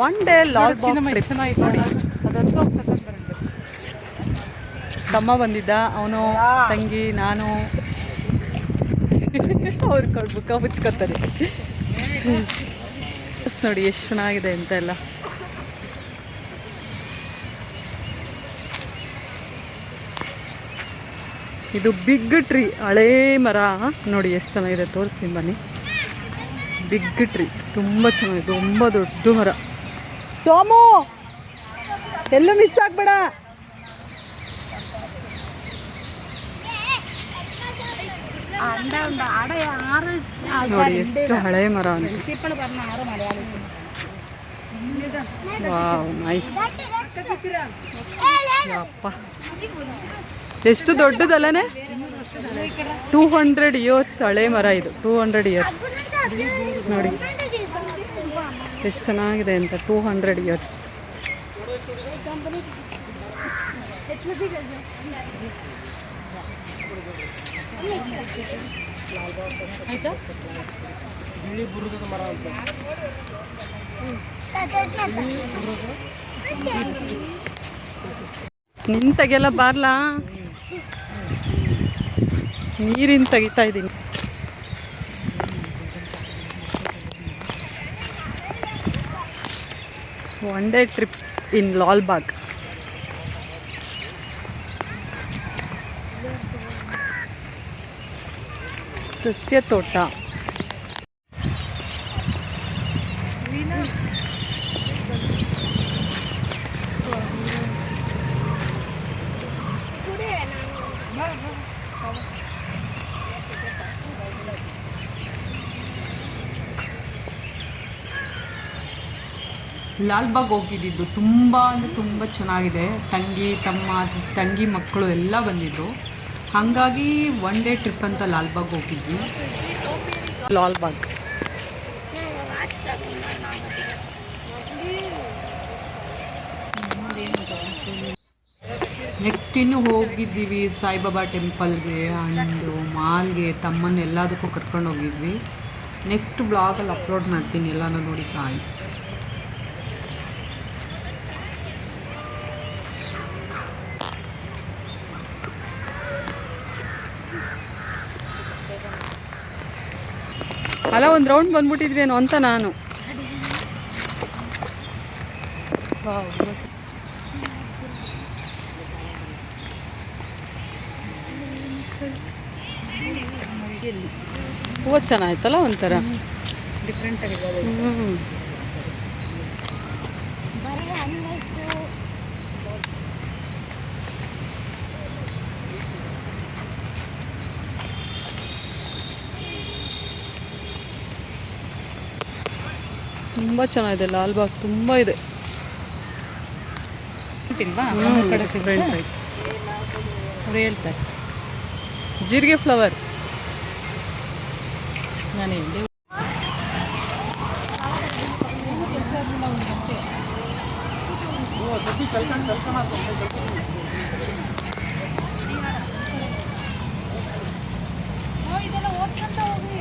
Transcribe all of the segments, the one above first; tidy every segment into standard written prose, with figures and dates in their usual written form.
One day Lal ತಮ್ಮ ಬಂದಿದ್ದ, ಅವನು ತಂಗಿ ನಾನು ಅವ್ರು ಬುಕ್ಕ ಮುಚ್ಕೋತಾರೆ. ನೋಡಿ ಎಷ್ಟು ಚೆನ್ನಾಗಿದೆ ಅಂತ ಎಲ್ಲ. ಇದು ಬಿಗ್ ಟ್ರೀ, ಹಳೇ ಮರ ನೋಡಿ ಎಷ್ಟು ಚೆನ್ನಾಗಿದೆ, ತೋರಿಸ್ತೀನಿ ಬನ್ನಿ. ಬಿಗ್ ಟ್ರೀ ತುಂಬ ಚೆನ್ನಾಗಿದೆ, ತುಂಬ ದೊಡ್ಡ ಮರ. ಸೋಮು ಎಲ್ಲೂ ಮಿಸ್ ಆಗಬೇಡ. ನೋಡಿ ಎಷ್ಟು ಹಳೆ ಮರ ಅಂತ. Wow nice. ಅಪ್ಪ ಎಷ್ಟು ದೊಡ್ಡದಲ್ಲನೇ, 200 ಇಯರ್ಸ್ ಹಳೆ ಮರ ಇದು. 200 ಇಯರ್ಸ್ ನೋಡಿ ಎಷ್ಟು ಚೆನ್ನಾಗಿದೆ ಅಂತ. 200 ಇಯರ್ಸ್. ನಿಂತಾಗೆಲ್ಲ ಬಾರ್ಲಾ, ನೀರಿನ ತೆಗಿತಾ ಇದ್ದೀನಿ. ಒನ್ ಡೇ ಟ್ರಿಪ್ ಇನ್ ಲಾಲ್ಬಾಗ್. ಸಸ್ಯ ತೋಟ. ಲಾಲ್ಬಾಗ್ ಹೋಗಿದ್ದು ತುಂಬ ಅಂದರೆ ತುಂಬ ಚೆನ್ನಾಗಿದೆ. ತಂಗಿ ಮಕ್ಕಳು ಎಲ್ಲ ಬಂದಿದ್ದರು, ಹಾಗಾಗಿ ಒನ್ ಡೇ ಟ್ರಿಪ್ ಅಂತ ಲಾಲ್ಬಾಗ್ ಹೋಗಿದ್ವಿ. ಲಾಲ್ಬಾಗ್ ನೆಕ್ಸ್ಟ್ ಇನ್ನು ಹೋಗಿದ್ದೀವಿ ಸಾಯಿಬಾಬಾ ಟೆಂಪಲ್ಗೆ ಆ್ಯಂಡ್ ಮಾಲ್ಗೆ. ತಮ್ಮನ್ನ ಎಲ್ಲದಕ್ಕೂ ಕರ್ಕೊಂಡು ಹೋಗಿದ್ವಿ. ನೆಕ್ಸ್ಟ್ ಬ್ಲಾಗಲ್ಲಿ ಅಪ್ಲೋಡ್ ಮಾಡ್ತೀನಿ, ಎಲ್ಲನೂ ನೋಡಿ ಗಾಯ್ಸ್. ಅಲ್ಲ ಒಂದು ರೌಂಡ್ ಬಂದ್ಬಿಟ್ಟಿದ್ವೇನೋ ಅಂತ ನಾನು. ಹೂವು ಚೆನ್ನಾಯ್ತಲ್ಲ, ಒಂಥರ ಡಿಫ್ರೆಂಟ್ ಆಗಿದೆ. ತುಂಬ ಚೆನ್ನಾಗಿದೆ ಲಾಲ್ಬಾಗ್, ತುಂಬ ಇದೆ. ಅವ್ರು ಹೇಳ್ತಾರೆ ಜೀರಿಗೆ ಫ್ಲವರ್. ನಾನು ಹೇಳಿದೆ ಇದೆಲ್ಲ ಓದ್ಕೊಂತ ಹೋಗಿ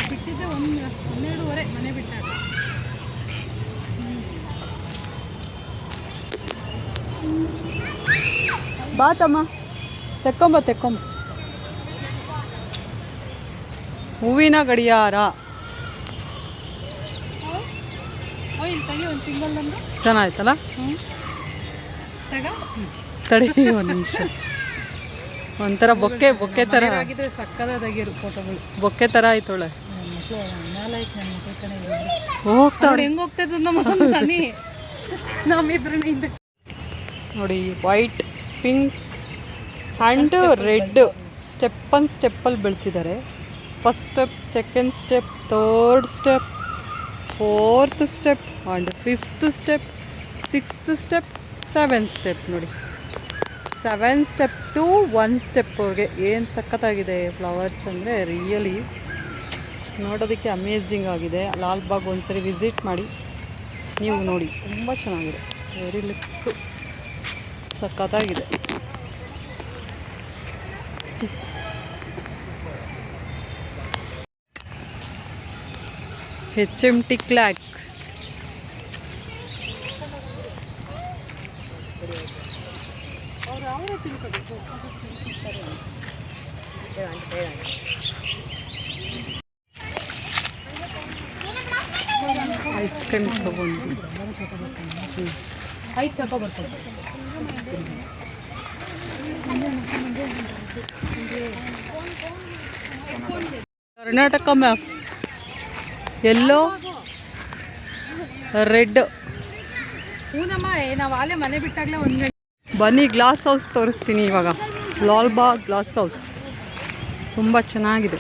ಬಿಟ್ಟಿದ್ದೆ 12:30 ಮನೆ ಬಿಟ್ಟಾಗ. ಬಾ ತಮ್ಮ, ತೆಕ್ಕೊಂಬ. ಹೂವಿನ ಗಡಿಯಾರ ಚೆನ್ನಾಯ್ತಲ್ಲ. ತಡಿ ಒಂದು ನಿಮಿಷ. ಒಂಥರ ಬೊಕ್ಕೆ ಥರ ಸಕ್ಕದಾಗಿರೋ ಫೋಟೋಗಳು, ಬೊಕ್ಕೆ ಥರ ಆಯ್ತೊಳೆ. ಹೋಗ್ತಾಳೆ ಹೆಂಗೆ ಹೋಗ್ತದ ನಮ್ಮಿಬ್ರು ನೋಡಿ. ವೈಟ್, ಪಿಂಕ್ ಆ್ಯಂಡ್ ರೆಡ್ ಸ್ಟೆಪ್ಪಲ್ಲಿ ಬೆಳೆಸಿದ್ದಾರೆ. First step, second step, third step, fourth step and fifth step, sixth step, 7th step. ನೋಡಿ 7 ಸ್ಟೆಪ್ ಟು 1 ಸ್ಟೆಪ್ವರೆಗೆ ಏನು ಸಖತ್ತಾಗಿದೆ ಫ್ಲವರ್ಸ್ ಅಂದರೆ. ರಿಯಲಿ ನೋಡೋದಕ್ಕೆ ಅಮೇಝಿಂಗ್ ಆಗಿದೆ. ಲಾಲ್ಬಾಗ್ ಒಂದ್ಸರಿ ವಿಸಿಟ್ ಮಾಡಿ ನೀವು ನೋಡಿ, ತುಂಬ ಚೆನ್ನಾಗಿದೆ. ವೆರಿ ಲುಕ್ ಸಖತ್ತಾಗಿದೆ. HMT clock. ಐಸ್ ಕ್ರೀಮ್ ತಗೊಂಡು ಐದು ಚಕ ಬರ್ತದೆ. ಕರ್ನಾಟಕ ಮ್ಯಾಪ್ ಎಲ್ಲೋ ರೆಡ್. ಹೂನಮ್ಮ ನಾವು ಆಲೆ ಮನೆ ಬಿಟ್ಟಾಗಲೇ ಒಂದು ಗಂಟೆ. ಬನ್ನಿ ಗ್ಲಾಸ್ ಹೌಸ್ ತೋರಿಸ್ತೀನಿ ಇವಾಗ. ಲಾಲ್ಬಾಗ್ ಗ್ಲಾಸ್ ಹೌಸ್ ತುಂಬ ಚೆನ್ನಾಗಿದೆ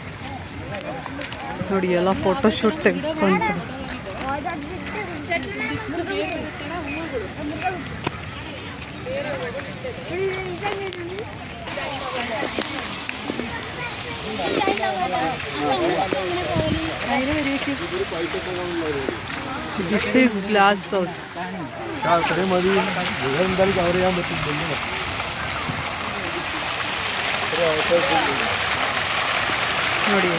ನೋಡಿ. ಎಲ್ಲ ಫೋಟೋಶೂಟ್ ತೆಗೆಸ್ಕೊಂತಾರೆ. This is glass house. ನೋಡಿ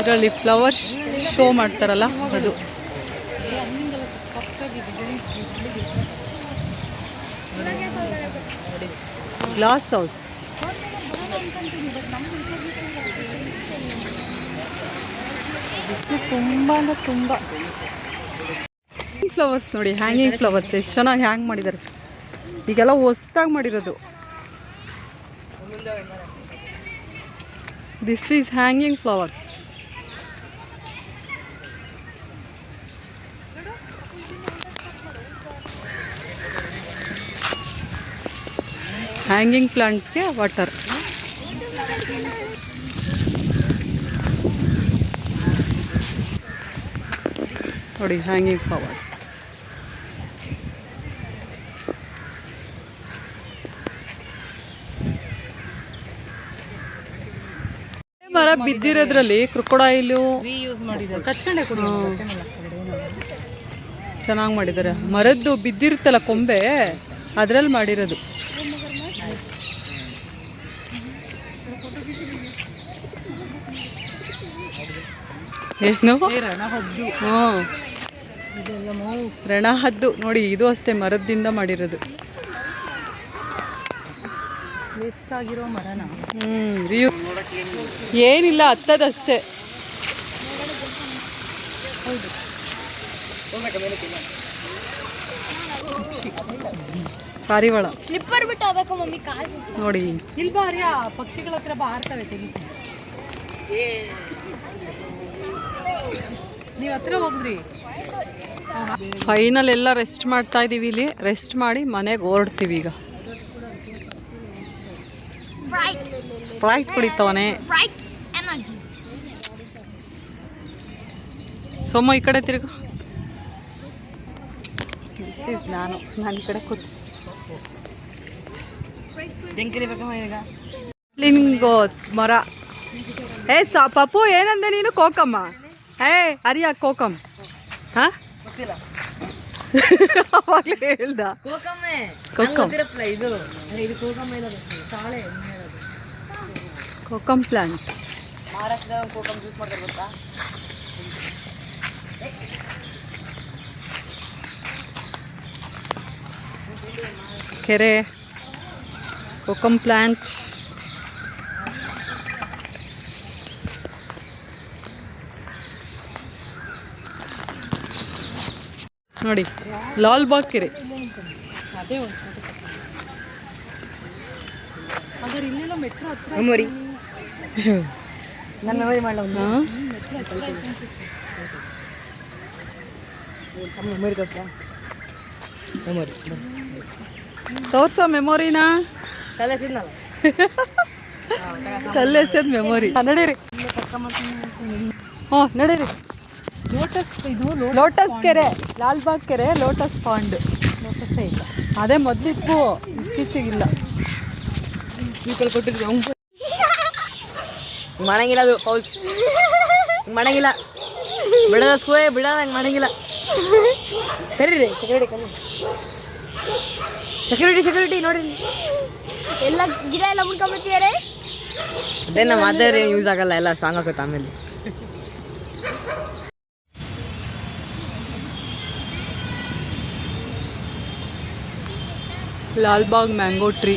ಇದರಲ್ಲಿ ಫ್ಲವರ್ ಶೋ ಮಾಡ್ತಾರಲ್ಲ ಅದು. ಗ್ಲಾಸ್ ಹೌಸ್ ತುಂಬ ಅಂದರೆ ತುಂಬ. ಫ್ಲವರ್ಸ್ ನೋಡಿ, ಹ್ಯಾಂಗಿಂಗ್ ಫ್ಲವರ್ಸ್ ಎಷ್ಟು ಚೆನ್ನಾಗಿ ಹ್ಯಾಂಗ್ ಮಾಡಿದ್ದಾರೆ. ಈಗೆಲ್ಲ ಹೊಸ್ದಾಗಿ ಮಾಡಿರೋದು. This is hanging flowers. Hanging ಪ್ಲಾಂಟ್ಸ್ಗೆ ವಾಟರ್. ನೋಡಿ ಹ್ಯಾಂಗಿಂಗ್ ಫ್ಲವರ್ಸ್. ಮರ ಬಿದ್ದಿರೋದ್ರಲ್ಲಿ ಕ್ರೊಕೊಡೈಲು ರೀಯೂಸ್ ಮಾಡಿದ್ದಾರೆ. ಕಚ್ಕೊಂಡೆ ಕೊಡಿ. ಚೆನ್ನಾಗಿ ಮಾಡಿದ್ದಾರೆ. ಮರದ್ದು ಬಿದ್ದಿರುತ್ತಲ್ಲ ಕೊಂಬೆ, ಅದರಲ್ಲಿ ಮಾಡಿರೋದು. ಏನು ಹಾಂ, ರಣಹದ್ದು ನೋಡಿ. ಇದು ಅಷ್ಟೇ ಮರದಿಂದ ಮಾಡಿರೋದು. ವೇಸ್ಟ್ ಆಗಿರೋ ಮರನ. ಏನಿಲ್ಲ, ಹತ್ತದಷ್ಟೇ. ಪಾರಿವಾಳ ಸ್ಲಿಪ್ಪರ್ ಬಿಟ್ಟು ಹೋಗ್ಬೇಕು ಮಮ್ಮಿ ಕಾಲ್ ನೋಡಿ. ಇಲ್ಲಿ ಬಾರಿ ಆ ಪಕ್ಷಿಗಳ ಹತ್ರ ಬಾರ್ತವೆ. ತೆಗಿತೀನಿ. ನೀವು ಹತ್ರ ಹೋಗ್ರಿ. ಫೈನಲ್ ಎಲ್ಲ ರೆಸ್ಟ್ ಮಾಡ್ತಾ ಇದೀವಿ. ಇಲ್ಲಿ ರೆಸ್ಟ್ ಮಾಡಿ ಮನೆಗೆ ಹೊರಡ್ತೀವಿ ಈಗ. ಸ್ಪ್ರೈಟ್ ಕುಡಿತವನೆ ಸೋಮ. ಈ ಕಡೆ ತಿರುಗು. ದಿಸ್ ಈಸ್ ನಾನು ಈ ಕಡೆ ಕೂತು ಲಿಂಗೋ ಮರ. ಪಪ್ಪು ಏನಂದೆ ನೀನು? ಕೋಕಮ್ಮ. ಅರಿಯಾ ಕೋಕಮ್. ಹಾಂ ಅವಾಗಲೇ ಹೇಳ್ದ ಕೋಕಮ್. ಕೋಕಮ್ ಪ್ಲಾಂಟ್. ಕೆರೆ, ಕೋಕಮ್ ಪ್ಲಾಂಟ್. ನೋಡಿ ಲಾಲ್ಬಾಗ್ ಕೆರೆ. ಅದೇ ಹಾಗಾದ್ರೆ ಇಲ್ಲೆಲ್ಲ ಮೆಟ್ರೋ ಹತ್ರ ನನ್ನ ಮೆಮೊರಿ ಮಾಡಲ. ತೋರ್ಸೋ ಮೆಮೊರಿನಾ. ಕಲ್ಲೆಸದ ಮೆಮೊರಿ. ನಡೀರಿ. ಹ್ಞೂ ನಡೀರಿ. ಲೋಟಸ್ ಕೆರೆ, ಲಾಲ್ಬಾಗ್ ಕೆರೆ, ಲೋಟಸ್ ಪಾಂಡ್. ಲೋಟಸ್ಸೇ ಇಲ್ಲ. ಅದೇ ಮೊದಲಿತ್ತು, ಇತ್ತೀಚೆಗಿಲ್ಲ. ಮಾಡಂಗಿಲ್ಲ ಅದು ಫೌಲ್ಸ್ ಮಾಡಂಗಿಲ್ಲ. ಬಿಡದ ಸ್ಕೂಲೇ ಬಿಡೋದು ಹಂಗೆ ಮಾಡಂಗಿಲ್ಲ. ಕರೀರಿ ಸೆಕ್ಯೂರಿಟಿ ನೋಡ್ರಿ. ಎಲ್ಲ ಗಿಡ ಎಲ್ಲ ಮುಟ್ಕೊಂಡ್ಬಿಡ್ತಿದ್ದಾರೆ. ಅದೇ ನಮ್ಮ ಮಾತಾಡ್ರಿ ಯೂಸ್ ಆಗಲ್ಲ, ಎಲ್ಲ ಸಾಂಗ್ ಹಾಕುತ್ತೆ ಆಮೇಲೆ. Lalbagh mango tree.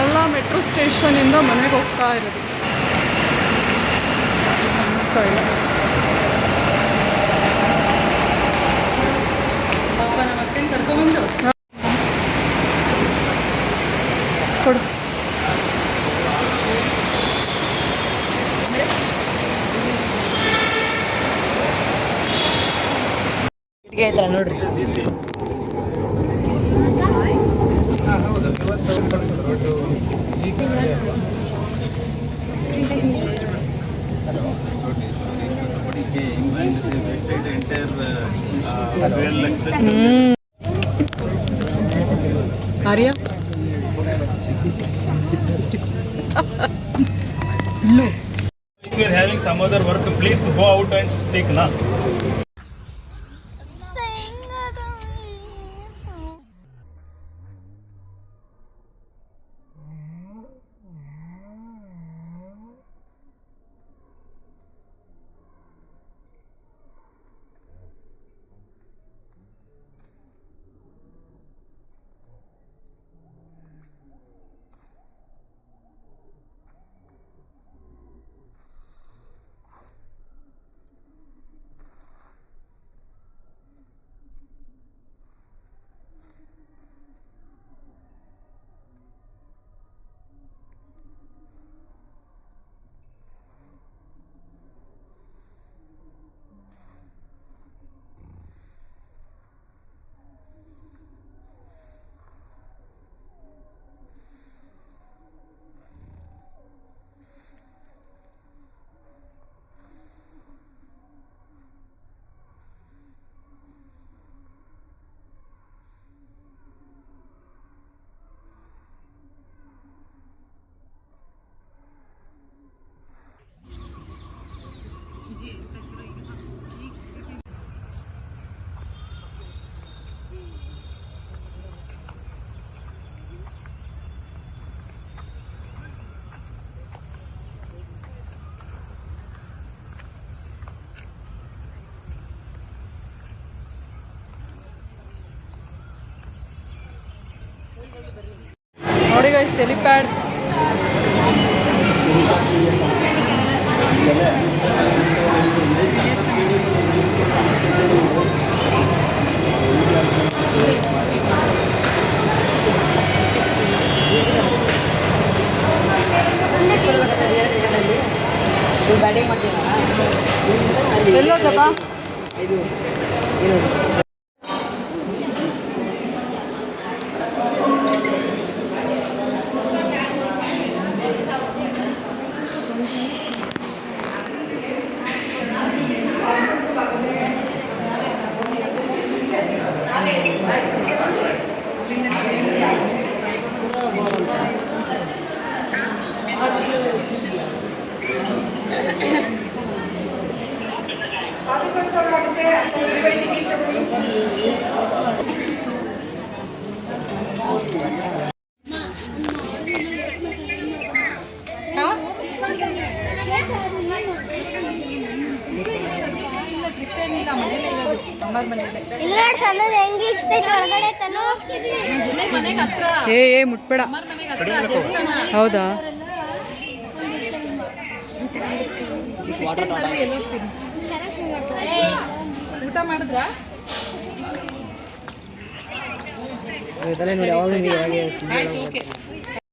ಎಲ್ಲ ಮೆಟ್ರೋ ಸ್ಟೇಷನಿಂದ ಮನೆಗೆ ಹೋಗ್ತಾ ಇರೋದು ಅನ್ನಿಸ್ತಾ ಇಲ್ಲ. ಪಾಪ ನಮ್ಮ ಅತ್ತೆನ ಕರ್ಕೊಂಬಂದು ಕೊಡು. ಕಿಟಕಿ ಐತಲ್ಲ ನೋಡ್ರಿ. ಆರ್ಯ If you are having some other work, please go out and speak now. ನೋಡಿ ಗೈಸ್, ಹೆಲಿಪ್ಯಾಡ್. ಬ್ಯಾಟಿಂಗ್ ಮಾಡ್ತೀವಿ ಎಲ್ಲೋದಪ್ಪ? ಇದು ಇಲ್ಲ ಸಣ್ಣದು ಹೆಂಗೆ ಇಷ್ಟೈತೆ ಒಳಗಡೆ ತನು ಮನೆಗೆ ಹತ್ರ ಏ ಮುಟ್ಬೇಡ. ಮನೆಗೆ ಹತ್ರ ದೇವಸ್ಥಾನ. ಹೌದಾ? ಊಟ ಮಾಡಿದ್ರ ನೋಡಿ ಯಾವಾಗ ಆಯ್ತು ಓಕೆ.